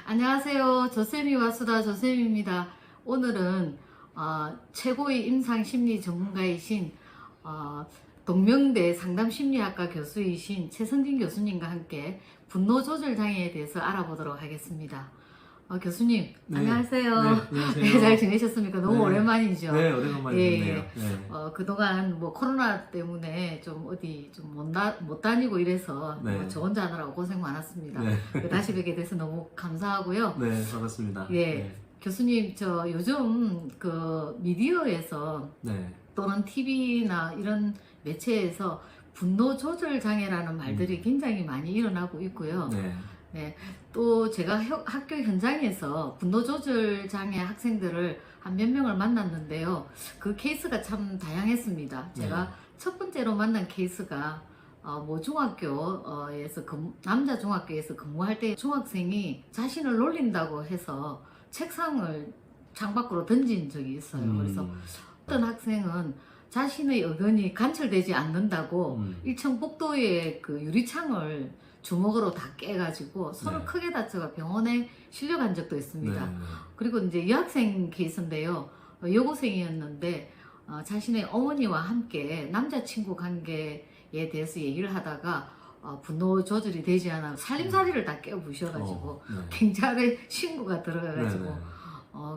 안녕하세요. 조쌤이와 수다 조쌤입니다. 오늘은 최고의 임상심리 전문가이신 동명대 상담심리학과 교수이신 최선진 교수님과 함께 분노조절장애에 대해서 알아보도록 하겠습니다. 교수님, 네. 안녕하세요. 네, 안녕하세요. 네, 잘 지내셨습니까? 너무 네. 오랜만이죠? 네, 오래간만이네요. 네. 그동안 코로나 때문에 좀 어디 좀 못 다니고 이래서 네. 저 혼자 하느라고 고생 많았습니다. 네. 다시 뵙게 돼서 너무 감사하고요. 네, 반갑습니다. 예, 네. 교수님, 저 요즘 그 미디어에서 네. 또는 TV나 이런 매체에서 분노 조절 장애라는 말들이 굉장히 많이 일어나고 있고요. 네. 네, 또 제가 학교 현장에서 분노 조절 장애 학생들을 한 몇 명을 만났는데요. 그 케이스가 참 다양했습니다. 제가 첫 번째로 만난 케이스가 모 중학교에서 남자 중학교에서 근무할 때 중학생이 자신을 놀린다고 해서 책상을 창밖으로 던진 적이 있어요. 그래서 어떤 학생은 자신의 의견이 관철되지 않는다고 1층 복도의 그 유리창을 주먹으로 다 깨가지고 서로 네. 크게 다쳐가 병원에 실려간 적도 있습니다. 네. 그리고 이제 여학생 케이스인데요. 여고생이었는데 자신의 어머니와 함께 남자친구 관계에 대해서 얘기를 하다가 분노 조절이 되지 않아 살림살이를 다 깨어 부셔가지고 네. 경찰에 신고가 들어가가지고 네.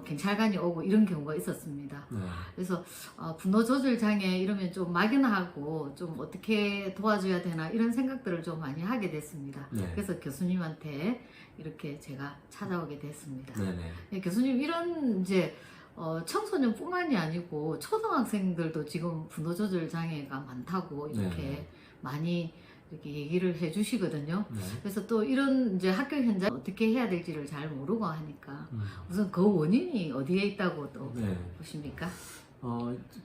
경찰관이 오고 이런 경우가 있었습니다. 네. 그래서 분노 조절 장애 이러면 좀 막연하고 좀 어떻게 도와줘야 되나 이런 생각들을 좀 많이 하게 됐습니다. 네. 그래서 교수님한테 이렇게 제가 찾아오게 됐습니다. 네. 네, 교수님, 이런 이제 청소년뿐만이 아니고 초등학생들도 지금 분노 조절 장애가 많다고 이렇게 많이 이렇게 얘기를 해주시거든요. 네. 그래서 또 이런 이제 학교 현장 어떻게 해야 될지를 잘 모르고 하니까 우선 그 원인이 어디에 있다고 또 보십니까?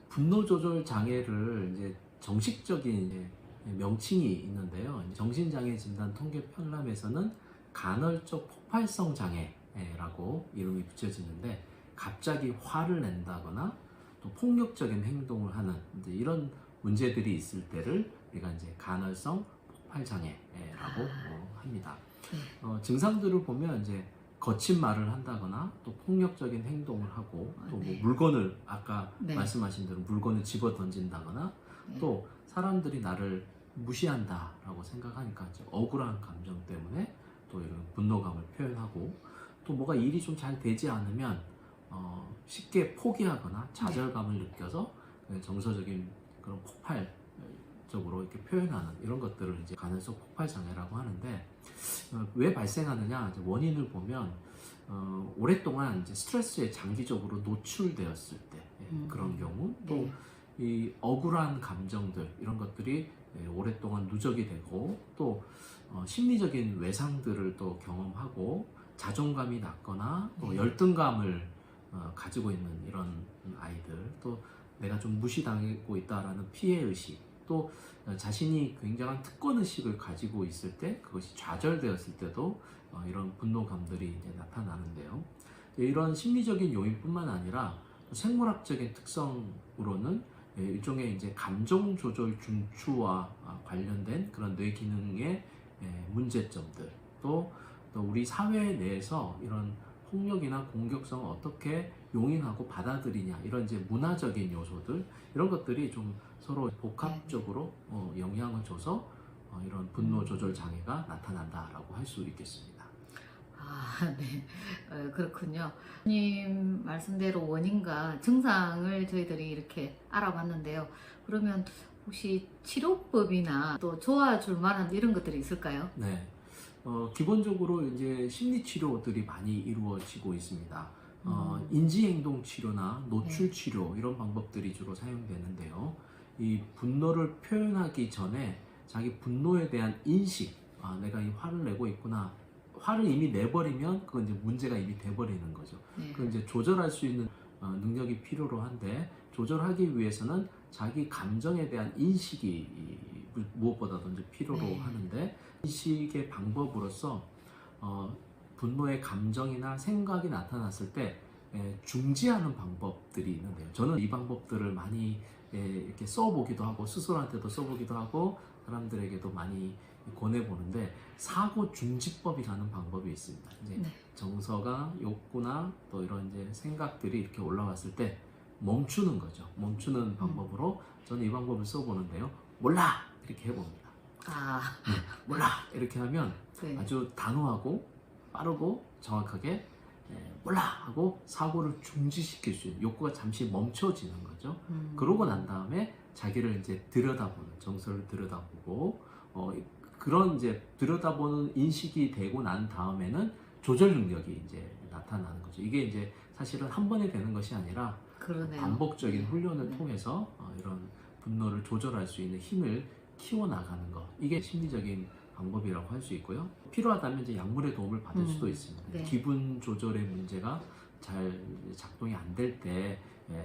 분노 조절 장애를 이제 정식적인 이제 명칭이 있는데요. 정신장애 진단 통계 편람에서는 간헐적 폭발성 장애라고 이름이 붙여지는데, 갑자기 화를 낸다거나 또 폭력적인 행동을 하는 이제 이런 문제들이 있을 때를 우리가 이제 간헐성 폭발 장애라고 합니다. 증상들을 보면 이제 거친 말을 한다거나 또 폭력적인 행동을 하고 또 뭐 물건을 아까 말씀하신 대로 물건을 집어 던진다거나 또 사람들이 나를 무시한다라고 생각하니까 억울한 감정 때문에 또 이런 분노감을 표현하고, 또 뭐가 일이 좀 잘 되지 않으면 쉽게 포기하거나 좌절감을 느껴서 정서적인 그런 폭발적으로 이렇게 표현하는 이런 것들을 이제 간헐적 폭발 장애라고 하는데, 왜 발생하느냐 이제 원인을 보면 오랫동안 이제 스트레스에 장기적으로 노출되었을 때 그런 경우, 또 이 억울한 감정들 이런 것들이 오랫동안 누적이 되고, 또 심리적인 외상들을 또 경험하고 자존감이 낮거나 또 열등감을 가지고 있는 이런 아이들, 또 내가 좀 무시당하고 있다라는 피해의식, 또 자신이 굉장한 특권의식을 가지고 있을 때 그것이 좌절되었을 때도 이런 분노감들이 이제 나타나는데요. 이런 심리적인 요인뿐만 아니라 생물학적인 특성으로는 일종의 이제 감정 조절 중추와 관련된 그런 뇌 기능의 문제점들, 또 우리 사회 내에서 이런 폭력이나 공격성을 어떻게 용인하고 받아들이냐, 이런 이제 문화적인 요소들, 이런 것들이 좀 서로 복합적으로 영향을 줘서 이런 분노 조절 장애가 나타난다라고 할 수 있겠습니다. 네. 그렇군요. 님 말씀대로 원인과 증상을 저희들이 이렇게 알아봤는데요. 그러면 혹시 치료법이나 또 도와줄 만한 이런 것들이 있을까요? 네. 기본적으로 이제 심리 치료들이 많이 이루어지고 있습니다. 인지행동 치료나 노출 치료 이런 방법들이 주로 사용되는데요. 이 분노를 표현하기 전에 자기 분노에 대한 인식, 내가 이 화를 내고 있구나. 화를 이미 내버리면 그건 이제 문제가 이미 돼버리는 거죠. 그건 이제 조절할 수 있는 능력이 필요로 한데, 조절하기 위해서는 자기 감정에 대한 인식이 무엇보다도 이제 필요로 하는데, 인식의 방법으로서 분노의 감정이나 생각이 나타났을 때 중지하는 방법들이 있는데요. 저는 이 방법들을 많이 이렇게 써보기도 하고 스스로한테도 써보기도 하고 사람들에게도 많이 권해보는데, 사고 중지법이라는 방법이 있습니다. 이제 정서가 욕구나 또 이런 이제 생각들이 이렇게 올라왔을 때 멈추는 거죠. 멈추는 방법으로 저는 이 방법을 써보는데요. 몰라! 이렇게 해봅니다. 아, 몰라! 이렇게 하면 네. 아주 단호하고 빠르고 정확하게 몰라! 하고 사고를 중지시킬 수 있는 욕구가 잠시 멈춰지는 거죠. 그러고 난 다음에 자기를 이제 들여다보는, 정서를 들여다보고 그런 이제 들여다보는 인식이 되고 난 다음에는 조절 능력이 이제 나타나는 거죠. 이게 이제 사실은 한 번에 되는 것이 아니라 그러네요. 반복적인 훈련을 네. 통해서 이런 분노를 조절할 수 있는 힘을 키워나가는 것, 이게 심리적인 방법이라고 할 수 있고요. 필요하다면 이제 약물의 도움을 받을 수도 있습니다. 네. 기분 조절의 문제가 잘 작동이 안 될 때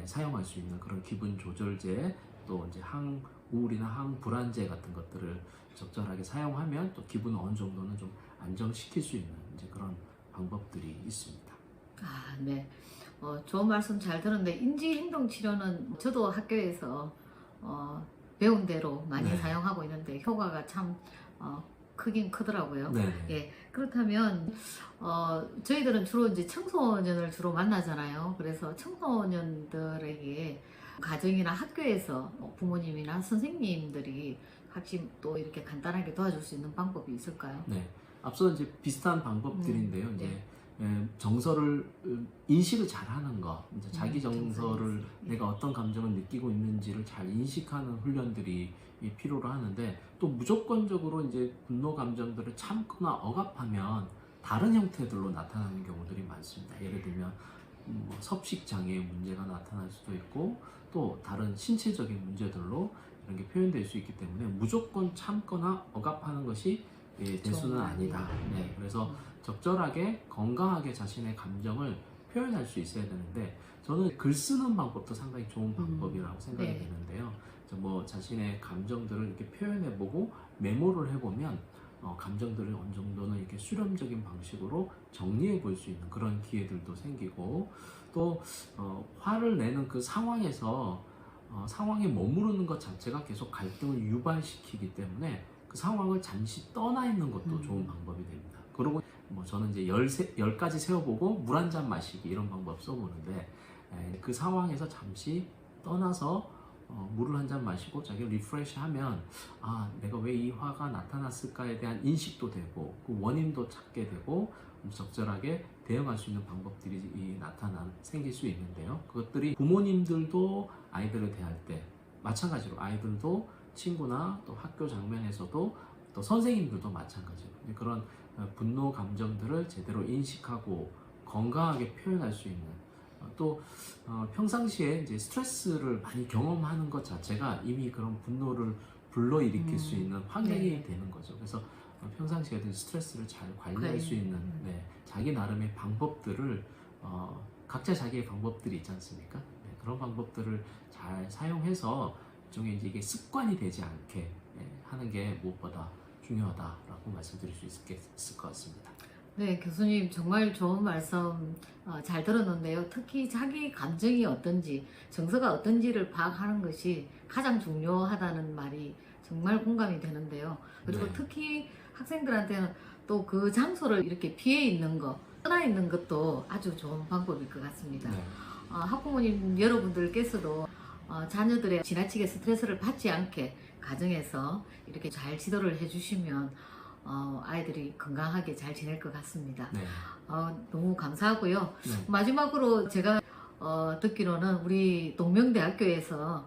사용할 수 있는 그런 기분 조절제, 또 이제 항우울이나 항불안제 같은 것들을 적절하게 사용하면 또 기분을 어느 정도는 좀 안정시킬 수 있는 이제 그런 방법들이 있습니다. 아, 네. 좋은 말씀 잘 들었는데 인지행동치료는 저도 학교에서 배운 대로 많이 네. 사용하고 있는데 효과가 참 크긴 크더라고요. 네. 예, 그렇다면 저희들은 주로 이제 청소년을 주로 만나잖아요. 그래서 청소년들에게 가정이나 학교에서 부모님이나 선생님들이 혹시 또 이렇게 간단하게 도와줄 수 있는 방법이 있을까요? 네. 앞서 이제 비슷한 방법들인데요. 이제 네. 정서를 인식을 잘 하는 거, 이제 자기 정서를 정서 인식. 내가 어떤 감정을 느끼고 있는지를 잘 인식하는 훈련들이 필요로 하는데, 또 무조건적으로 이제 분노 감정들을 참거나 억압하면 다른 형태들로 나타나는 경우들이 많습니다. 예를 들면 뭐 섭식 장애의 문제가 나타날 수도 있고, 또 다른 신체적인 문제들로 이런 게 표현될 수 있기 때문에 무조건 참거나 억압하는 것이 대수는 아니다. 네, 그래서 적절하게 건강하게 자신의 감정을 표현할 수 있어야 되는데, 저는 글 쓰는 방법도 상당히 좋은 방법이라고 생각이 네. 되는데요. 뭐 자신의 감정들을 이렇게 표현해보고 메모를 해보면 감정들을 어느 정도는 이렇게 수렴적인 방식으로 정리해 볼 수 있는 그런 기회들도 생기고, 또 화를 내는 그 상황에서 상황에 머무르는 것 자체가 계속 갈등을 유발시키기 때문에 그 상황을 잠시 떠나 있는 것도 좋은 방법이 됩니다. 그리고 뭐 저는 이제 10가지 세워보고 물 한 잔 마시기 이런 방법 써보는데, 그 상황에서 잠시 떠나서 물을 한 잔 마시고 자기를 리프레시 하면, 아, 내가 왜 이 화가 나타났을까에 대한 인식도 되고 그 원인도 찾게 되고 적절하게 대응할 수 있는 방법들이 생길 수 있는데요. 그것들이 부모님들도 아이들을 대할 때 마찬가지로 아이들도 친구나 또 학교 장면에서도 또 선생님들도 마찬가지로 그런 분노 감정들을 제대로 인식하고 건강하게 표현할 수 있는, 또 평상시에 이제 스트레스를 많이 경험하는 것 자체가 이미 그런 분노를 불러일으킬 수 있는 환경이 네. 되는 거죠. 그래서 평상시에도 스트레스를 잘 관리할 수 있는 자기 나름의 방법들을 각자 자기의 방법들이 있지 않습니까? 네, 그런 방법들을 잘 사용해서 일종의 이제 이게 습관이 되지 않게 하는 게 무엇보다 중요하다라고 말씀드릴 수 있을 것 같습니다. 네, 교수님 정말 좋은 말씀 잘 들었는데요. 특히 자기 감정이 어떤지, 정서가 어떤지를 파악하는 것이 가장 중요하다는 말이 정말 공감이 되는데요. 그리고 네. 특히 학생들한테는 또 그 장소를 이렇게 피해 있는 것, 떠나 있는 것도 아주 좋은 방법일 것 같습니다. 네. 학부모님 여러분들께서도 자녀들의 지나치게 스트레스를 받지 않게 가정에서 이렇게 잘 지도를 해주시면 아이들이 건강하게 잘 지낼 것 같습니다. 네. 너무 감사하고요. 네. 마지막으로 제가 듣기로는 우리 동명대학교에서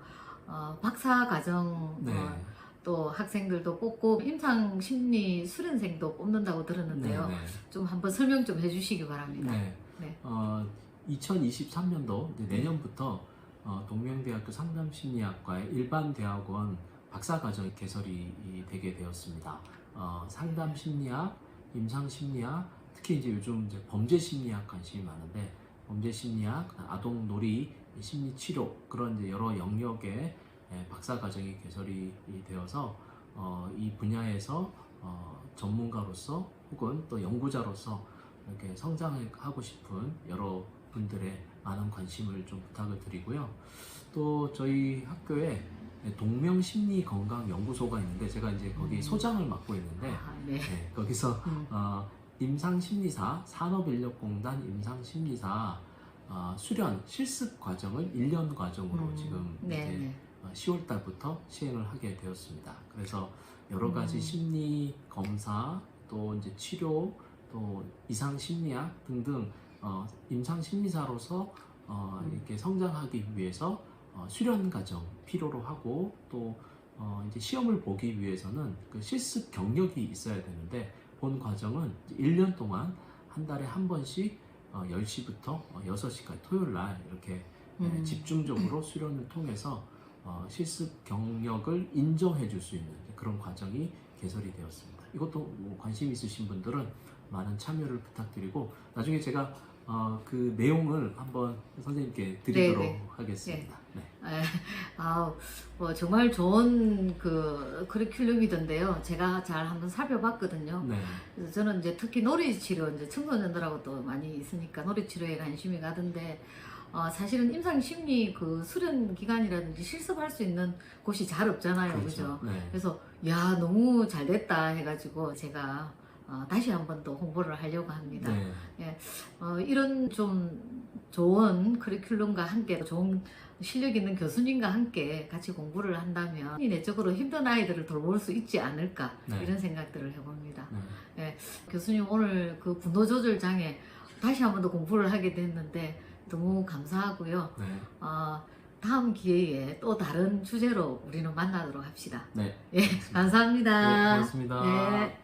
박사과정 네. 또 학생들도 뽑고 임상심리 수련생도 뽑는다고 들었는데요. 네. 좀 한번 설명 좀 해주시기 바랍니다. 네. 네. 2023년도 내년부터 동명대학교 상담심리학과의 일반 대학원 박사과정이 개설이 되게 되었습니다. 상담심리학, 임상심리학, 특히 이제 요즘 이제 범죄심리학 관심이 많은데 범죄심리학, 아동놀이, 심리치료 그런 이제 여러 영역의 박사과정이 개설이 되어서 이 분야에서 전문가로서 혹은 또 연구자로서 이렇게 성장하고 싶은 여러 분들의 많은 관심을 좀 부탁을 드리고요. 또 저희 학교에 동명심리건강연구소가 있는데 제가 이제 거기 소장을 맡고 있는데 네. 거기서 임상심리사, 산업인력공단 임상심리사 수련 실습 과정을 1년 과정으로 지금 이제 10월 달부터 시행을 하게 되었습니다. 그래서 여러 가지 심리 검사, 또 이제 치료, 또 이상 심리학 등등 임상 심리사로서 이렇게 성장하기 위해서 수련 과정 필요로 하고, 또 이제 시험을 보기 위해서는 그 실습 경력이 있어야 되는데, 본 과정은 1년 동안 한 달에 한 번씩 10시부터 6시까지 토요일 날 이렇게 집중적으로 수련을 통해서 실습 경력을 인정해 줄 수 있는 그런 과정이 개설이 되었습니다. 이것도 뭐 관심 있으신 분들은 많은 참여를 부탁드리고, 나중에 제가 그 내용을 한번 선생님께 드리도록 하겠습니다. 네. 정말 좋은 그 커리큘럼이던데요. 제가 잘 한번 살펴봤거든요. 네. 그래서 저는 이제 특히 놀이치료, 이제 청소년들하고 또 많이 있으니까 놀이치료에 관심이 가던데, 사실은 임상심리 그 수련 기간이라든지 실습할 수 있는 곳이 잘 없잖아요. 그렇죠. 그죠? 네. 그래서, 야, 너무 잘 됐다 해가지고 제가 다시 한번 또 홍보를 하려고 합니다. 네. 이런 좀 좋은 커리큘럼과 함께 좋은 실력 있는 교수님과 함께 같이 공부를 한다면 내적으로 힘든 아이들을 돌볼 수 있지 않을까, 네. 이런 생각들을 해봅니다. 네. 교수님 오늘 그 분노 조절 장애 다시 한번 더 공부를 하게 됐는데 너무 감사하고요. 네. 다음 기회에 또 다른 주제로 우리는 만나도록 합시다. 네. 예, 감사합니다. 네, 고맙습니다. 네.